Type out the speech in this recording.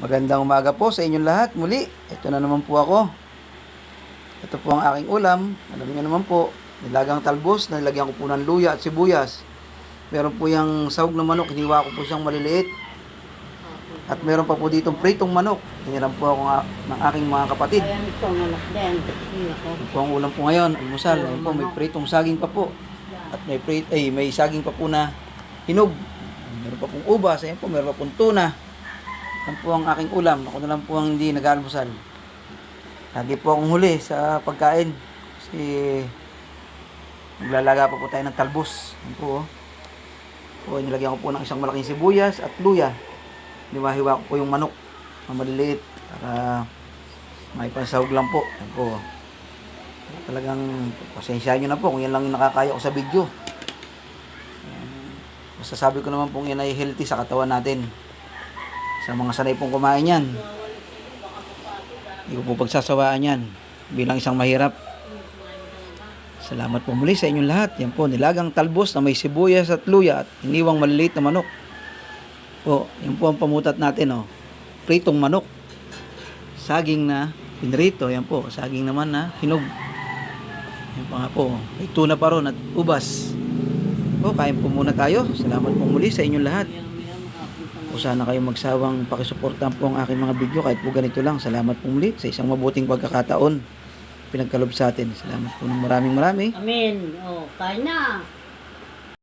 Magandang umaga po sa inyong lahat. Muli, ito na naman po ako. Ito po ang aking ulam. Alam niyo naman po, nilagang talbos, nilagyan ko po ng luya at sibuyas. Meron po yung sahog na manok, hiniwa ko po siyang maliliit. At meron pa po ditong pritong manok. Hiniram po ako ng aking mga kapatid. Ayan ito, anak din. Ito po ang ulam po ngayon, almusal. Ayan po, may pritong saging pa po. At may saging pa po na hinog. Meron pa pong ubas, ayan po, meron pa pong tuna. Yan po ang aking ulam. Ako na lang po ang hindi nag-almusal. Lagi po akong huli sa pagkain. Kasi maglalaga pa po tayo ng talbos. Yan po. So, nilagyan ko po ng isang malaking sibuyas at luya. Niwahiwa ko po yung manok na maliliit para may pansahog lang po. Yan po. Talagang pasensyahan nyo na po kung yan lang yung nakakaya ko sa video. Masasabi ko naman po yan ay healthy sa katawan natin. Sa mga sanay pong kumain yan, hindi ko po pagsasawaan yan bilang isang mahirap. Salamat po muli sa inyong lahat. Yan po, nilagang talbos na may sibuyas at luya at iniwang maliliit na manok. Po, yan po ang pamutat natin. Oh. Pritong manok. Saging na pinrito. Yan po, saging naman na hinog. Yan po nga po. May tuna pa ron at ubas. Po, kain po muna tayo. Salamat po muli sa inyong lahat. O sana kayo magsawang pakisuportahan po ang aking mga video kahit po ganito lang. Salamat po muli sa isang mabuting pagkakataon pinagkalob sa atin. Salamat po ng maraming. Amen. Oh, kain na.